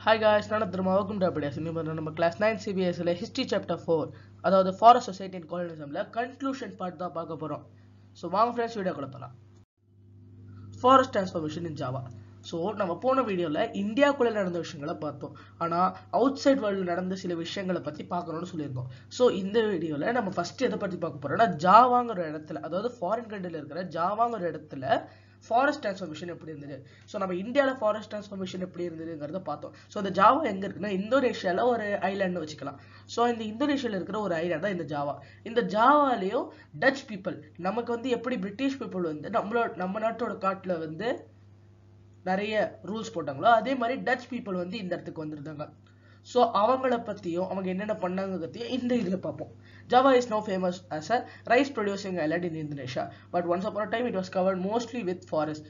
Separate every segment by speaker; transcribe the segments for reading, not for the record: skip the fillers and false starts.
Speaker 1: Hi guys, நான் திரும்ப welcome to Updates. இன்னைக்கு நம்ம கிளாஸ் 9 CBSல History Chapter 4 அதாவது Forest Society and Colonialismல கன்க்ளூஷன் பார்ட் தான் பார்க்க போறோம். ஸோ வாங்க ஃப்ரெண்ட்ஸ் வீடியோக்குள்ள போகலாம். Forest transformation in Java. So நம்ம போன வீடியோவில் இந்தியாவுக்குள்ளே நடந்த விஷயங்களை பார்த்தோம். ஆனால் அவுட் சைட் வேர்ல்டில் நடந்த சில விஷயங்களை பற்றி பார்க்கணும்னு சொல்லியிருந்தோம். ஸோ இந்த வீடியோவில் நம்ம ஃபர்ஸ்ட் எதை பற்றி பார்க்க போறோம்னா ஜாவாங்கிற இடத்துல, அதாவது ஃபாரின் கண்ட்ரியில் இருக்கிற ஜாவாங்கிற இடத்துல ஃபாரஸ்ட் டிரான்ஸ்ஃபர்மேஷன் எப்படி இருந்தது. ஸோ நம்ம இந்தியாவில் ஃபாரஸ்ட் டிரான்ஸ்ஃபர்மேஷன் எப்படி இருந்ததுங்கிறத பார்த்தோம். ஸோ இந்த ஜாவா எங்கே இருக்குன்னா இந்தோனேஷியாவில் ஒரு ஐலாண்டு வச்சுக்கலாம். ஸோ இந்த இந்தோனேஷியாவில் இருக்கிற ஒரு ஐலாண்ட் தான் இந்த ஜாவா. இந்த ஜாவாலேயும் டச் பீப்புள், நமக்கு வந்து எப்படி பிரிட்டிஷ் பீப்புள் வந்து நம்ம நாட்டோட காட்டில் வந்து நிறைய ரூல்ஸ் போட்டாங்களோ அதே மாதிரி டச் பீப்புள் வந்து இந்த இடத்துக்கு வந்திருந்தாங்க. ஸோ அவங்கள பற்றியும் அவங்க என்னென்ன பண்ணாங்கிறதையும் இந்த இதில் பார்ப்போம். Java is now famous as a rice producing island in Indonesia, but once upon a time it was covered mostly with forest.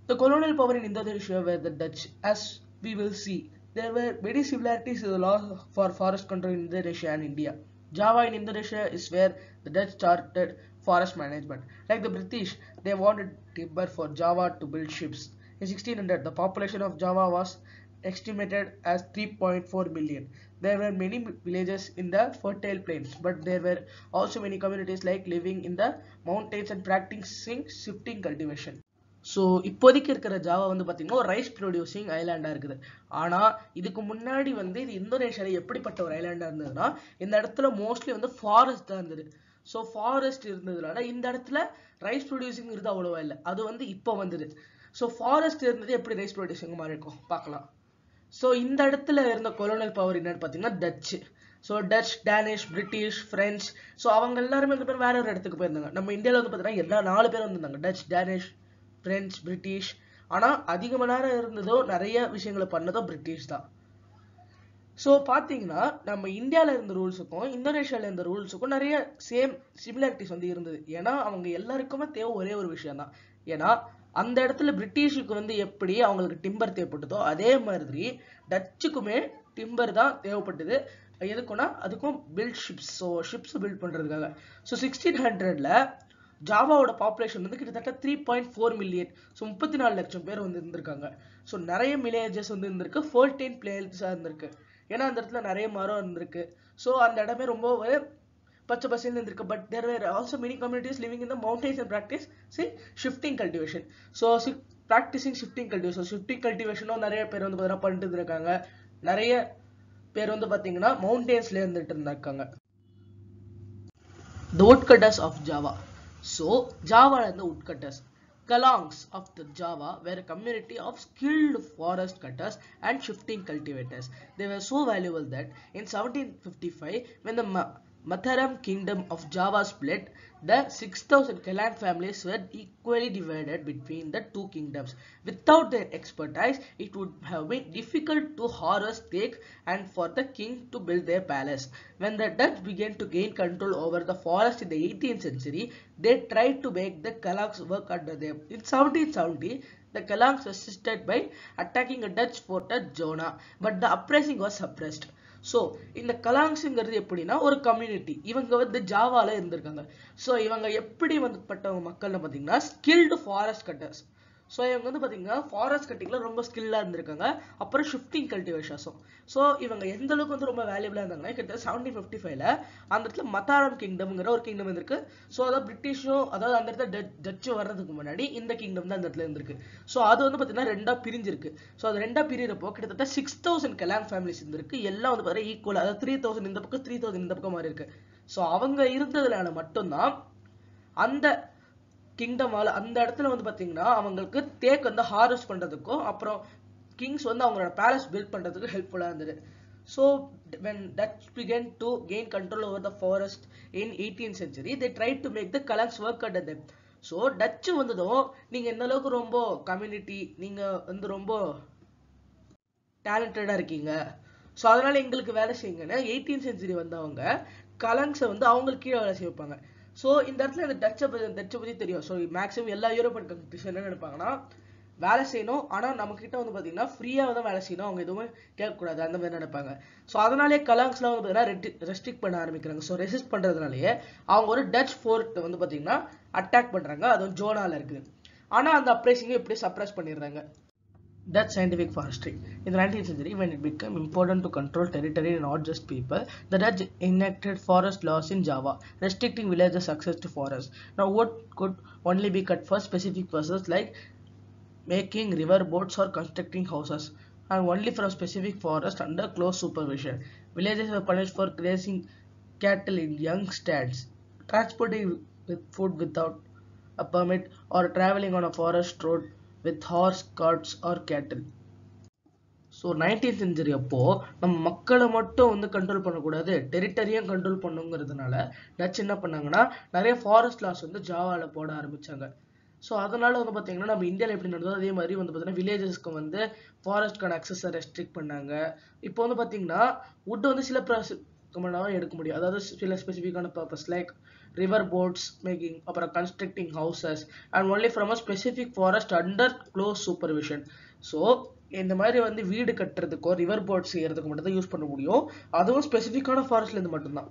Speaker 1: The colonial power in Indonesia were the Dutch. As we will see, there were many similarities to the laws for forest control in Indonesia and India. Java in Indonesia is where the Dutch started forest management. Like the British, they wanted timber for Java to build ships. In 1600, the population of Java was estimated as 3.4 million. There were many villages in the fertile plains, but there were also many communities like living in the mountains and practicing shifting cultivation. So இப்போதைக்கு இருக்கிற Java வந்து பார்த்தீங்கன்னா ஒரு rice producing ஐலாண்டாக இருக்குது. ஆனால் இதுக்கு முன்னாடி வந்து இது இந்தோனேஷியாவில் எப்படிப்பட்ட ஒரு ஐலாண்டாக இருந்ததுன்னா இந்த இடத்துல மோஸ்ட்லி வந்து ஃபாரஸ்ட் தான் இருந்தது. ஸோ ஃபாரஸ்ட் இருந்ததுனால இந்த இடத்துல ரைஸ் ப்ரொடியூசிங் இருந்தது அவ்வளோவா இல்லை, அது வந்து இப்போ வந்தது. ஸோ ஃபாரஸ்ட் இருந்தது எப்படி ரைஸ் ப்ரொடியூசிங் மாதிரி இருக்கும் பார்க்கலாம். ஸோ இந்த இடத்துல இருந்த கொலோனியல் பவர் என்னன்னு பார்த்தீங்கன்னா Dutch. So Dutch, Danish, British, French, so அவங்க எல்லாருமே இந்த பேர் வேற ஒரு இடத்துக்கு போயிருந்தாங்க. நம்ம இந்தியாவில் வந்து பார்த்தீங்கன்னா எல்லா 4 பேர் வந்திருந்தாங்க, டச், டேனிஷ், ஃப்ரெஞ்ச், பிரிட்டிஷ். ஆனால் அதிக மணி நேரம் இருந்ததோ நிறைய விஷயங்களை பண்ணதோ பிரிட்டிஷ் தான். ஸோ பார்த்தீங்கன்னா நம்ம இந்தியாவில் இருந்த ரூல்ஸுக்கும் இந்தோனேஷியாவில் இருந்த ரூல்ஸுக்கும் நிறைய சிமிலாரிட்டிஸ் வந்து இருந்தது. ஏன்னா அவங்க எல்லாருக்குமே தேவை ஒரே ஒரு விஷயம் தான். ஏன்னா அந்த இடத்துல பிரிட்டிஷுக்கு வந்து எப்படி அவங்களுக்கு டிம்பர் தேவைப்பட்டதோ அதே மாதிரி டச்சுக்குமே டிம்பர் தான் தேவைப்பட்டது. எதுக்குன்னா அதுக்கும் build ships, so ships build பண்ணுறதுக்காக. ஸோ 1600ல் ஜாவாவோட பாப்புலேஷன் வந்து கிட்டத்தட்ட 3.4 மில்லியன். ஸோ 34 லட்சம் பேர் வந்து இருந்திருக்காங்க. ஸோ நிறைய வில்லேஜஸ் வந்து இருந்திருக்கு, ஃபர்டைல் பிளேஸாக இருந்திருக்கு. ஏன்னா அந்த இடத்துல நிறைய மரம் இருந்திருக்கு. ஸோ அந்த இடமே ரொம்ப பச்சை பசேல்னு இருந்திருக்கு. But there were also many communities living in the mountains and practice shifting cultivation. So practicing shifting cultivation, shifting கல்டிவேஷனும் நிறைய பேர் வந்து பார்த்தீங்கன்னா பண்ணிட்டு இருக்காங்க. நிறைய பேர் வந்து பார்த்தீங்கன்னா மவுண்டன்ஸ்ல இருந்துட்டு இருந்திருக்காங்க. The woodcutters of Java. So Java and the woodcutters. Kalangs of the Java were a community of skilled forest cutters and shifting cultivators. They were so valuable that in 1755, when the Mataram kingdom of Java split, the 6,000 Kalang families were equally divided between the two kingdoms. Without their expertise, it would have been difficult to harvest teak and for the king to build their palace. When the Dutch began to gain control over the forest in the 18th century, they tried to make the Kalangs work under them. In 1770, the Kalangs resisted by attacking a Dutch fort at Jona, but the uprising was suppressed. So இந்த கலாங்ஸுங்கிறது எப்படின்னா ஒரு community, இவங்க வந்து ஜாவால இருந்திருக்காங்க. So இவங்க எப்படி வந்துப்பட்ட மக்கள்னு பார்த்தீங்கன்னா skilled forest cutters. So இவங்க வந்து பார்த்தீங்கன்னா ஃபாரஸ்ட் கட்டிங்ல ரொம்ப ஸ்கில்லாக இருந்திருக்காங்க. அப்புறம் ஷிஃப்டிங் கல்டிவேஷன்ஸும். ஸோ இவங்க எந்த அளவுக்கு வந்து ரொம்ப வேல்யூபிளாக இருந்தாங்கன்னா கிட்டத்தட்ட 1755ல் அந்த இடத்துல மத்தாரம் கிங்டம்ங்கிற ஒரு கிங்டம் இருந்திருக்கு. ஸோ அதாவது பிரிட்டிஷும், அதாவது அந்த இடத்துல டச்சு வர்றதுக்கு முன்னாடி இந்த கிங்டம் தான் அந்த இடத்துல இருந்திருக்கு. ஸோ அது வந்து பார்த்தீங்கன்னா 2ஆக பிரிஞ்சிருக்கு. ஸோ அது 2ஆக பிரிகிறப்போ கிட்டத்தட்ட 6,000 கலாங் ஃபேமிலிஸ் இருந்திருக்கு. எல்லாம் வந்து பார்த்தீங்கன்னா ஈக்குவல், அதாவது 3,000 இந்த பக்கம் 3,000 இந்த பக்கம் மாதிரி இருக்கு. ஸோ அவங்க இருந்ததுனால மட்டும்தான் அந்த கிங்டமால அந்த இடத்துல வந்து பார்த்தீங்கன்னா அவங்களுக்கு தேக் வந்து ஹார்வெஸ்ட் பண்ணுறதுக்கும் அப்புறம் கிங்ஸ் வந்து அவங்களோட பேலஸ் பில்ட் பண்ணுறதுக்கு ஹெல்ப்ஃபுல்லாக இருந்தது. So when Dutch began to gain control over the forest in 18th century, they tried to make the Kalangs work under them. So Dutch வந்ததும் நீங்கள் எந்த அளவுக்கு ரொம்ப கம்யூனிட்டி, நீங்கள் வந்து ரொம்ப டேலண்டடாக இருக்கீங்க, ஸோ அதனால எங்களுக்கு வேலை செய்யுங்கன்னு 18th century வந்தவங்க கலங்ஸை வந்து அவங்களுக்கு கீழே வேலை செய்ய வைப்பாங்க. ஸோ இந்த இடத்துல இந்த டச்சை பற்றி தெரியும். ஸோ மேக்ஸிமம் எல்லா யூரோப்பியன் கண்ட்ரிஸ் என்ன நினைப்பாங்கன்னா வேலை செய்யணும், ஆனால் நம்மக்கிட்ட வந்து பார்த்தீங்கன்னா ஃப்ரீயாக தான் வேலை செய்யணும், அவங்க எதுவுமே கேட்கக்கூடாது அந்த மாதிரி நினைப்பாங்க. ஸோ அதனாலே கலாங்ஸ்லாம் வந்து பார்த்தீங்கன்னா ரெஸ்ட்ரிக்ட் பண்ண ஆரம்பிக்கிறாங்க. ஸோ ரெசிஸ்ட் பண்ணுறதுனாலேயே அவங்க ஒரு டச் ஃபோர்ட் வந்து பார்த்தீங்கன்னா அட்டாக் பண்ணுறாங்க. அது வந்து ஜோனாவில் இருக்குது. ஆனால் அந்த அப்ரைசிங்கை எப்படி சப்ரஸ் பண்ணிடுறாங்க. Dutch scientific forestry. In the 19th century, when it became important to control territory and not just people, the Dutch enacted forest laws in Java, restricting villagers' access to forests. Now, wood could only be cut for specific purposes like making river boats or constructing houses, and only from specific forest under close supervision. Villagers were punished for grazing cattle in young stands, transporting with food without a permit, or traveling on a forest road with horse, carts, or cattle. So 19th century அப்போ நம்ம மக்களை மட்டும் வந்து control பண்ணக்கூடாது, டெரிட்டரியும் control பண்ணுங்கிறதுனால touch என்ன பண்ணாங்கன்னா நிறைய forest loss வந்து ஜாவால போட ஆரம்பிச்சாங்க. ஸோ அதனால வந்து பார்த்தீங்கன்னா நம்ம இந்தியாவில் எப்படி நடந்ததோ அதே மாதிரி வந்து பார்த்தீங்கன்னா வில்லேஜஸ்க்கு வந்து ஃபாரஸ்ட்கான அக்சஸை ரெஸ்ட்ரிக்ட் பண்ணாங்க. இப்போ வந்து பார்த்தீங்கன்னா வுட் வந்து சில எடுக்க முடியும், அதாவது சில ஸ்பெசிஃபிக்கான purpose like river boats making, அப்புறம் constructing houses, and only from a specific forest under close supervision. So இந்த மாதிரி வந்து வீடு கட்டுறதுக்கோ ரிவர் போட் செய்யறதுக்கு மட்டும் தான் யூஸ் பண்ண முடியும், அதுவும் ஸ்பெசிஃபிக்கான ஃபாரஸ்ட்ல இருந்து மட்டும்தான்.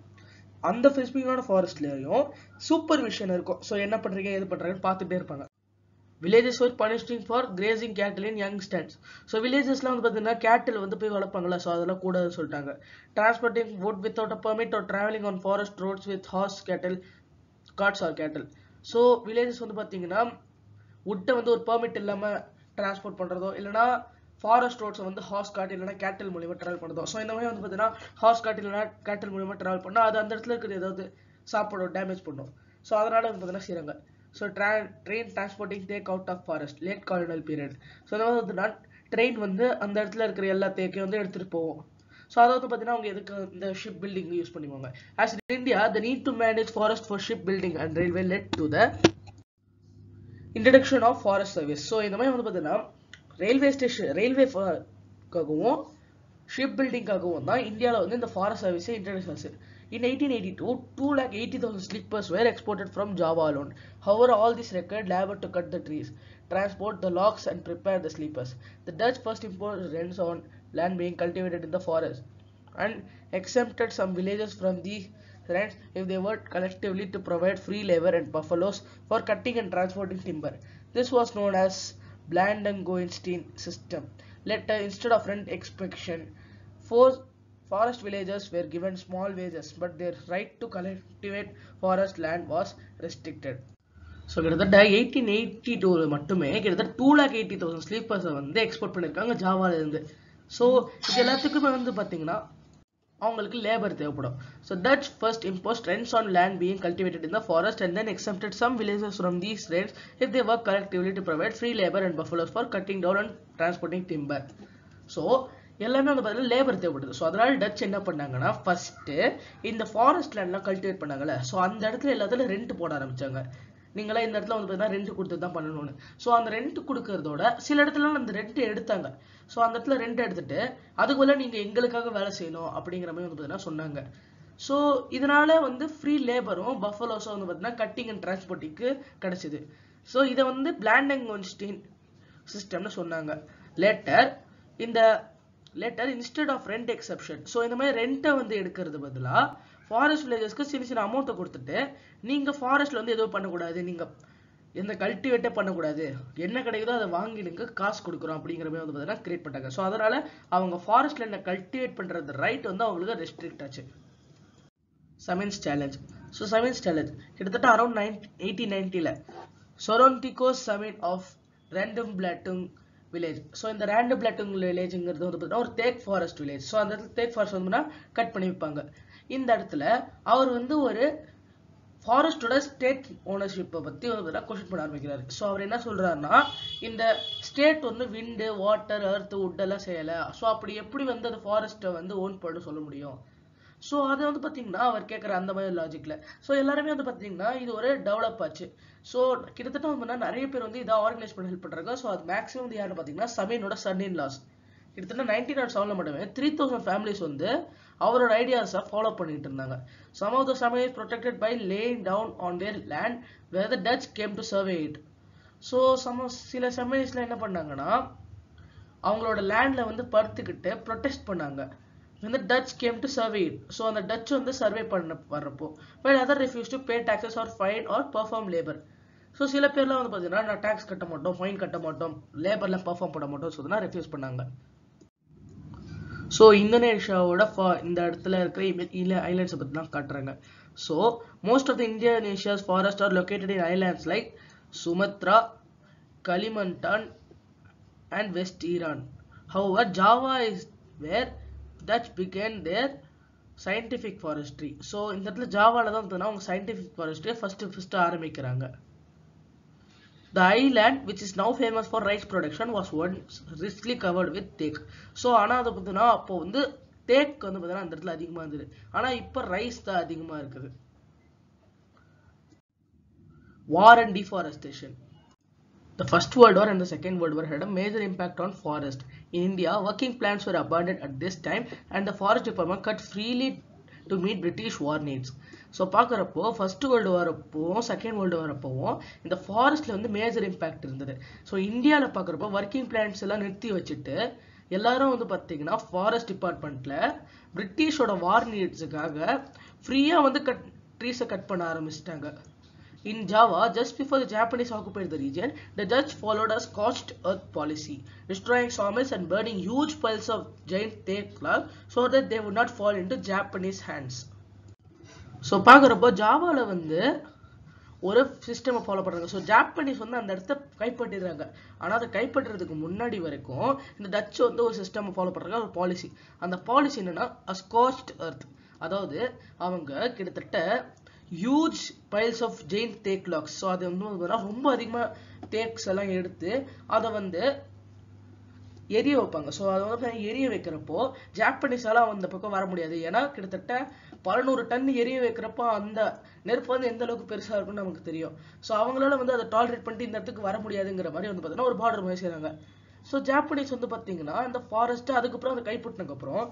Speaker 1: அந்த ஸ்பெசிஃபிக்கான ஃபாரஸ்ட்லயும் சூப்பர்விஷன் இருக்கும். ஸோ என்ன பண்றீங்க ஏது பண்றாங்கன்னு பார்த்துட்டே இருப்பாங்க. Villages were punishing for grazing cattle in young stands. So வில்லேஜஸ்லாம் வந்து பார்த்தீங்கன்னா கேட்டில் வந்து போய் வளர்ப்பாங்களா, ஸோ அதெல்லாம் கூடாதுன்னு சொல்லிட்டாங்க. Transporting wood without a permit or traveling on forest roads with horse, cattle, carts or cattle. So villages வந்து பார்த்தீங்கன்னா வுட்டை வந்து ஒரு பெர்மிட் இல்லாமல் டிரான்ஸ்போர்ட் பண்ணுறதோ, இல்லைனா ஃபாரஸ்ட் ரோட்ஸை வந்து ஹார்ஸ் காட் இல்லைனா கேட்டில் மூலியமாக ட்ராவல் பண்ணுறதோ. ஸோ இந்த மாதிரி வந்து பார்த்தீங்கன்னா ஹார்ஸ் காட் இல்லைனா கேட்டில் மூலியமாக ட்ராவல் பண்ணால் அது அந்த இடத்துல இருக்கிறது ஏதாவது சாப்பாடு டேமேஜ் பண்ணும். ஸோ அதனால வந்து பார்த்தீங்கன்னா செய்கிறாங்க. So train transporting take out of forest late colonial period. So இந்த மாதிரி வந்து ட்ரெயின் வந்து அந்த இடத்துல இருக்கிற எல்லா தேக்கையும் வந்து எடுத்துகிட்டு போவோம். ஸோ அதை வந்து பார்த்தீங்கன்னா அவங்க எதுக்கு இந்த ஷிப் பில்டிங் யூஸ் பண்ணிக்குவாங்க. As in India the need to manage forest for ship building and railway led to the introduction of forest service. So இந்த மாதிரி வந்து பார்த்தீங்கன்னா ரயில்வேக்காகவும் ஷிப் பில்டிங்காகவும் தான் இந்தியாவில் வந்து இந்த ஃபாரஸ்ட் சர்வீஸை இன்ட்ரடியூஸ் ஆச்சு. In 1882, 280,000 sleepers were exported from Java alone. However, all this required labor to cut the trees, transport the logs, and prepare the sleepers. The Dutch first imposed rents on land being cultivated in the forest and exempted some villages from these rents if they worked collectively to provide free labor and buffaloes for cutting and transporting timber. This was known as Blandengoenstein system. Later, instead of rent expansion, forest villagers were given small wages, but their right to cultivate forest land was restricted. So கிட்டத்தட்ட 1882 மட்டுமே கிட்டத்தட்ட 280,000 ஸ்லீப்பர்ஸை வந்து export பண்ணியிருக்காங்க ஜாவாலேருந்து. So இது எல்லாத்துக்குமே வந்து பார்த்தீங்கன்னா அவங்களுக்கு லேபர் தேவைப்படும். So touch first imposed rents on land being cultivated in the forest and then exempted some villages from these rents if they work collectively to provide free labor and buffaloes for cutting down and transporting timber. So எல்லாமே வந்து பார்த்தீங்கன்னா labour தேவைப்படுது. So அதனால touch என்ன பண்ணாங்கன்னா first இந்த forest லேண்ட்லாம் cultivate பண்ணாங்கல்ல, so அந்த இடத்துல எல்லாத்துல ரெண்ட் போட ஆரம்பிச்சாங்க. நீங்களாம் இந்த இடத்துல வந்து பார்த்தீங்கன்னா ரெண்ட் கொடுத்து தான் பண்ணணும்னு. ஸோ அந்த ரெண்ட் கொடுக்கறதோட சில இடத்துல அந்த ரெண்ட் எடுத்தாங்க. ஸோ அந்த இடத்துல ரெண்ட் எடுத்துட்டு அதுக்குள்ள நீங்க எங்களுக்காக வேலை செய்யணும் அப்படிங்கிற மாதிரி வந்து பார்த்தீங்கன்னா சொன்னாங்க. ஸோ இதனால வந்து ஃப்ரீ லேபரும் பஃபலோஸும் வந்து பார்த்தீங்கன்னா கட்டிங் அண்ட் டிரான்ஸ்போர்ட்டிங்க்கு கிடைச்சிது. ஸோ இதை வந்து பிளாண்டங்கோன்ஸ்டீன் சிஸ்டம்னு சொன்னாங்க. Later instead of rent exception, so இந்த மாதிரி ரெண்ட்டை வந்து எடுக்கிறது பதிலாக ஃபாரஸ்ட் வில்லேஜஸ்க்கு சின்ன சின்ன அமௌண்ட்டை கொடுத்துட்டு நீங்கள் ஃபாரஸ்ட்டில் வந்து எதுவும் பண்ணக்கூடாது, நீங்கள் எந்த கல்டிவேட்டே பண்ணக்கூடாது, என்ன கிடைக்குதோ அதை வாங்கிடுங்க, காசு கொடுக்குறோம் அப்படிங்கிற மாதிரி வந்து பார்த்தீங்கன்னா கிரியேட் பண்ணிட்டாங்க. ஸோ அதனால் அவங்க ஃபாரஸ்ட்டில் என்ன கல்டிவேட் பண்ணுறது ரைட் வந்து அவங்களுக்கு ரெஸ்ட்ரிக்ட் ஆச்சு. Samin's challenge. So Samin's challenge கிட்டத்தட்ட around 1890 Surontiko Samin of Randublatung village. So இந்த ரேண்டம் பிளாட்டுங் வில்லேஜுங்கிறது வந்து பார்த்தீங்கன்னா ஒரு தேக் ஃபாரஸ்ட் வில்லேஜ். ஸோ அந்த இடத்துல தேக் ஃபாரஸ்ட் வந்து கட் பண்ணி வைப்பாங்க. இந்த இடத்துல அவர் வந்து ஒரு ஃபாரஸ்டோட ஸ்டேட் ஓனர்ஷிப்பை பற்றி வந்து கொஸ்டின் பண்ண ஆரம்பிக்கிறாரு. ஸோ அவர் என்ன சொல்றாருன்னா இந்த ஸ்டேட் வந்து விண்டு, வாட்டர், எர்த், வுட் எல்லாம் செய்யலை. ஸோ அப்படி எப்படி வந்து அந்த ஃபாரஸ்ட்டை வந்து ஓன் பண்ண சொல்ல முடியும்? ஸோ அதை வந்து பார்த்தீங்கன்னா அவர் கேட்குற அந்த மாதிரி லாஜிக்கில் ஸோ எல்லாருமே வந்து பார்த்தீங்கன்னா இது ஒரு டெவலப் ஆச்சு. ஸோ கிட்டத்தட்ட வந்து நிறைய பேர் வந்து இதை ஆர்கனைஸ் பண்ண ஹெல்ப் பண்ணுறாங்க. ஸோ அது மேக்ஸிமம் வந்து யாருன்னு பார்த்தீங்கன்னா சமீனோட சன் இன் லாஸ். கிட்டத்தட்ட 1907 மட்டுமே 3000 ஃபேமிலிஸ் வந்து அவரோட ஐடியாஸை ஃபாலோ பண்ணிட்டு இருந்தாங்க. Some of the Samins protected by laying down on their land where the Dutch came to survey it. So சில சமீஸ்ல என்ன பண்ணாங்கன்னா அவங்களோட லேண்டில் வந்து படுத்துக்கிட்டு ப்ரொடெஸ்ட் பண்ணாங்க. when the Dutch came to survey it. So அந்த டச் வந்து சர்வே பண்ண வர்றப்போ while other refused to pay taxes or fine or perform labor. So சில பேர்லாம் வந்து பார்த்தீங்கன்னா நான் டேக்ஸ் கட்ட மாட்டோம், ஃபைன் கட்ட மாட்டோம், லேபர்ல பெர்ஃபார்ம் பண்ண மாட்டோம் சொன்னா ரெஃப்யூஸ் பண்ணாங்க. ஸோ இந்தோனேஷியாவோட இந்த இடத்துல இருக்கிற ஐலாண்ட்ஸை பற்றி தான் காட்டுறாங்க. So most of the Indonesia's forest are located in islands like Sumatra, Kalimantan and West Iran. However, Java is where Dutch began their scientific forestry. So இந்த இடத்துல ஜாவால தான் வந்து அவங்க scientific forestry first ஆரம்பிக்கிறாங்க. The island, which is now famous for rice production, was once richly covered with teak. So ஆனா அது பார்த்தீங்கன்னா அப்போ வந்து தேக் வந்து பார்த்தீங்கன்னா அந்த இடத்துல அதிகமா இருந்தது. ஆனா இப்போ ரைஸ் தான் அதிகமா இருக்குது. War and deforestation. The First World War and the Second World War had a major impact on forest. In India, working plants were abandoned at this time and the forest department cut freely to meet British war needs. So பார்க்குறப்போ first world war அப்போவும் second world war அப்போவும் இந்த ஃபாரஸ்ட்ல வந்து major impact இருந்தது. So இந்தியாவில் பார்க்குறப்போ working plans எல்லாம் நிறுத்தி வச்சுட்டு எல்லாரும் வந்து பார்த்தீங்கன்னா ஃபாரஸ்ட் டிபார்ட்மெண்ட்ல பிரிட்டிஷோட வார் நீட்ஸுக்காக ஃப்ரீயாக வந்து ட்ரீஸை கட் பண்ண ஆரம்பிச்சிட்டாங்க. In Java, just before the Japanese occupied the region, the Dutch followed a scorched earth policy, destroying sawmills and burning huge piles of giant teak log so that they would not fall into Japanese hands. So, பார்க்குறப்போ ஜாவால வந்து ஒரு system follow பண்றாங்க. So Japanese வந்து அந்த இடத்த கைப்பற்றிடுறாங்க. ஆனால் அதை கைப்பற்றுறதுக்கு முன்னாடி வரைக்கும் இந்த டச் வந்து ஒரு சிஸ்டம் ஃபாலோ பண்றாங்க, ஒரு பாலிசி. அந்த பாலிசி என்னன்னா ஸ்கார்ச்ட் எர்த், அதாவது அவங்க கிட்டத்தட்ட huge piles of chain teak logs, so அது வந்து ரொம்ப அதிகமாக தேக்ஸ் எல்லாம் எடுத்து அதை வந்து எரிய வைப்பாங்க. ஸோ அதை வந்து எரிய வைக்கிறப்போ ஜாப்பனீஸால அந்த பக்கம் வர முடியாது. ஏன்னா கிட்டத்தட்ட 100 டன் எரிய வைக்கிறப்போ அந்த நெருப்பு வந்து எந்த அளவுக்கு பெருசாக இருக்குன்னு நமக்கு தெரியும். ஸோ அவங்களால வந்து அதை டாலரேட் பண்ணிட்டு இந்த இடத்துக்கு வர முடியாதுங்கிற மாதிரி வந்து பார்த்தீங்கன்னா ஒரு பார்டர் மாதிரி செய்கிறாங்க. ஸோ ஜாப்பனீஸ் வந்து பார்த்தீங்கன்னா இந்த ஃபாரஸ்ட்டு அதுக்கப்புறம் அதை கைப்பற்றினதுக்கப்புறம்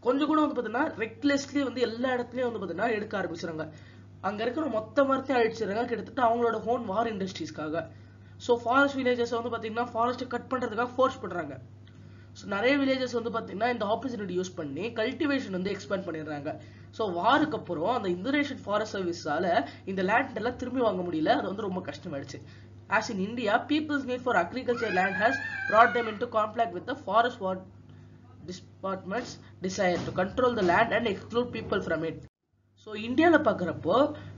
Speaker 1: கொஞ்சம் கூட வந்து பார்த்தீங்கன்னா ரெக்லெஸ்லி வந்து எல்லா இடத்துலையும் வந்து பார்த்தீங்கன்னா எடுக்க ஆரம்பிச்சுறாங்க. அங்க இருக்கிற மொத்த மரத்தையும் அழிச்சிருங்க கிட்டத்தட்ட அவங்களோட ஹோன் வார் இண்டஸ்ட்ரீஸ்க்காக. ஸோ ஃபாரஸ்ட் வில்லேஜஸ் வந்து பார்த்தீங்கன்னா ஃபாரஸ்ட்டை கட் பண்ணுறதுக்காக ஃபோர்ஸ் பண்ணுறாங்க. ஸோ நிறைய வில்லேஜஸ் வந்து பார்த்தீங்கன்னா இந்த ஆப்பர்ச்சுனிட்டி யூஸ் பண்ணி கல்டிவேஷன் வந்து எக்ஸ்பேண்ட் பண்ணிடுறாங்க. ஸோ வாருக்கு அப்புறம் அந்த இந்தோனேஷியன் ஃபாரஸ்ட் சர்வீஸால இந்த லேண்ட் எல்லாம் திரும்பி வாங்க முடியல, அது வந்து ரொம்ப கஷ்டமாயிடுச்சு. As in India, people's need for agriculture land has brought them into conflict with the forest department's desire to control the land and exclude people from it. So இந்தியாவில் பார்க்குறப்போ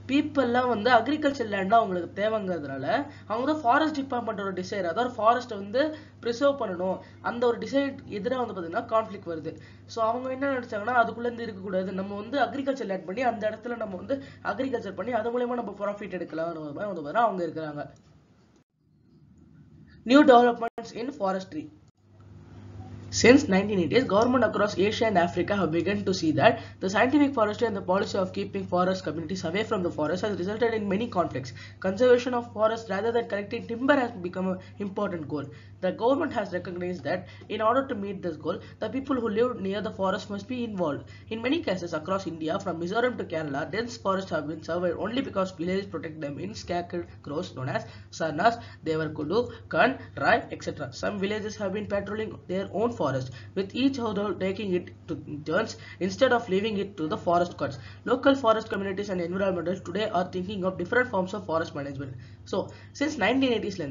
Speaker 1: பீப்புளெலாம் வந்து அக்ரிகல்ச்சர் லேண்ட்லாம் அவங்களுக்கு தேவைங்கிறதுனால அவங்க தான் ஃபாரஸ்ட் டிபார்ட்மெண்ட்டோட டிசைர், அதாவது ஃபாரஸ்ட்டை வந்து preserve பண்ணணும், அந்த ஒரு டிசைட் எதிராக வந்து பார்த்தீங்கன்னா கான்ஃப்ளிக் வருது. ஸோ அவங்க என்ன நினச்சாங்கன்னா அதுக்குள்ளேருந்து இருக்கக்கூடாது, நம்ம வந்து அக்ரிகல்ச்சர் லேண்ட் பண்ணி அந்த இடத்துல நம்ம வந்து அக்ரிகல்ச்சர் பண்ணி அது மூலயமா நம்ம ப்ராஃபிட் எடுக்கலாம் வந்து அவங்க இருக்கிறாங்க. New developments in forestry. Since 1980s, governments across Asia and Africa have begun to see that the scientific forestry and the policy of keeping forest communities away from the forest has resulted in many conflicts. Conservation of forests rather than collecting timber has become an important goal. The government has recognized that in order to meet this goal, the people who live near the forest must be involved. In many cases across India, from Mizoram to Kerala, dense forests have been survived only because villages protect them in scared groves known as Sarnas, Devarkudu, Kan, Rai, etc. Some villages have been patrolling their own forest, with each household taking it to turns instead of leaving it to the forest guards. Local forest communities and environmentalists today are thinking of different forms of forest management. So, since 1980s ல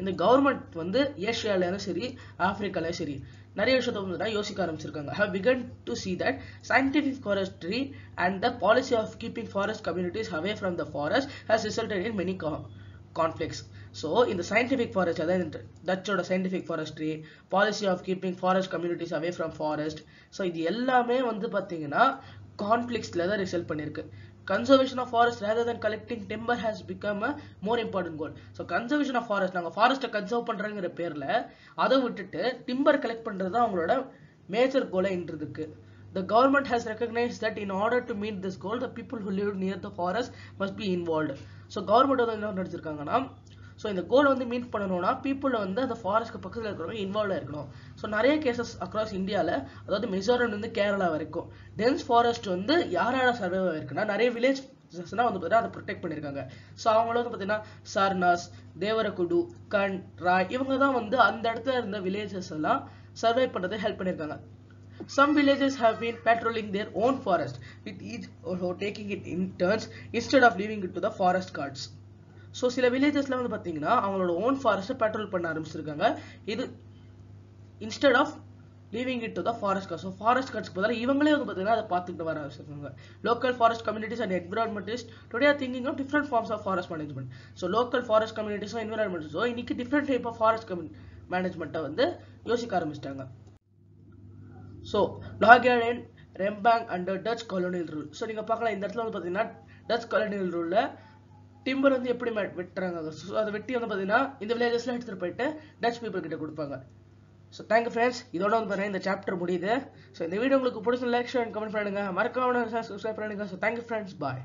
Speaker 1: இந்த government வந்து ஏசியாலயும் சரி ஆப்பிரிக்காலயும் சரி நிறைய விஷயத்தை வந்து யோசிக்க ஆரம்பிச்சிருக்காங்க. Have begun to see that scientific forestry and the policy of keeping forest communities away from the forest has resulted in many conflicts. So in the scientific forest, Dutchoட scientific forestry, policy of keeping forest communities away from forest, so இது எல்லாமே வந்து பாத்தீங்கன்னா conflictsல தான் result பண்ணிருக்கு. Conservation of forest rather than collecting timber has become a more important goal. So conservation of forest, நாங்க ஃபாரஸ்ட்டை conserve பண்றங்கிற பேர்ல அதை விட்டுட்டு டிம்பர் கலெக்ட் பண்றது தான் அவங்களோட மேஜர் கோலா இருக்கு. The government has recognized that in order to meet this goal, the people who live near the forest must be involved. So government வந்து என்ன நினைச்சிருக்காங்கன்னா, ஸோ இந்த கோல் வந்து மீட் பண்ணணும்னா பீப்புள் வந்து அந்த ஃபாரஸ்ட்க்கு பக்கத்தில் இருக்கிறவங்க இன்வால்வ் இருக்கணும். ஸோ நிறைய கேசஸ் அக்ராஸ் இந்தியாவில், அதாவது மிசோரம் வந்து கேரளா வரைக்கும் டென்ஸ் ஃபாரஸ்ட் வந்து யாரால சர்வைவ் ஆயிருக்குன்னா நிறைய வில்லேஜ் வந்து பார்த்தீங்கன்னா அதை ப்ரொடெக்ட் பண்ணியிருக்காங்க. ஸோ அவங்கள வந்து பார்த்தீங்கன்னா சர்னாஸ், தேவரகுடு, கண், ராய் இவங்க தான் வந்து அந்த இடத்துல இருந்த வில்லேஜஸ் எல்லாம் சர்வை பண்ணுறதை ஹெல்ப் பண்ணியிருக்காங்க. Some villages have been patrolling their own forest, with each taking it in turns instead of leaving it to the forest guards. So சில வில்லேஜஸ்ல வந்து பார்த்தீங்கன்னா அவங்களோட ஓன் ஃபாரஸ்ட்டை பேட்ரோல் பண்ண ஆரம்பிச்சிருக்காங்க. இது instead of leaving it to the forest guards. So forest guards பதிலா இவங்களே வந்து பார்த்தீங்கன்னா அதை பார்த்துக்கிட்டு வர ஆரம்பிச்சிருக்காங்க. Local forest communities and environmentalists today are thinking of different forms of forest management. So local forest communities and environmentalists இன்னைக்கு different type of forest management வந்து யோசிக்க ஆரம்பிச்சிட்டாங்க. So Loggerhead and Rembrandt under Dutch colonial rule. So நீங்க பார்க்கலாம் இந்த இடத்துல வந்து பார்த்தீங்கன்னா டச் colonial ruleல டிம்பர் வந்து எப்படி வெட்டுறாங்க. ஸோ அதை வெட்டி வந்து பார்த்தீங்கன்னா இந்த வில்லேஜஸ்லாம் எடுத்துகிட்டு போயிட்டு டச் பீப்புள் கிட்ட கொடுப்பாங்க. ஸோ தேங்க்யூ ஃப்ரெண்ட்ஸ், இதோட வந்து பாருங்க இந்த சாப்டர் முடியுது. ஸோ இந்த வீடியோ உங்களுக்கு பிடிச்ச லைக் ஷேர் அண்ட் கமெண்ட் பண்ணுங்க, மறக்காம சப்ஸ்கிரைப் பண்ணுங்க. ஸோ தேங்க்யூ ஃப்ரெண்ட்ஸ், பாய்.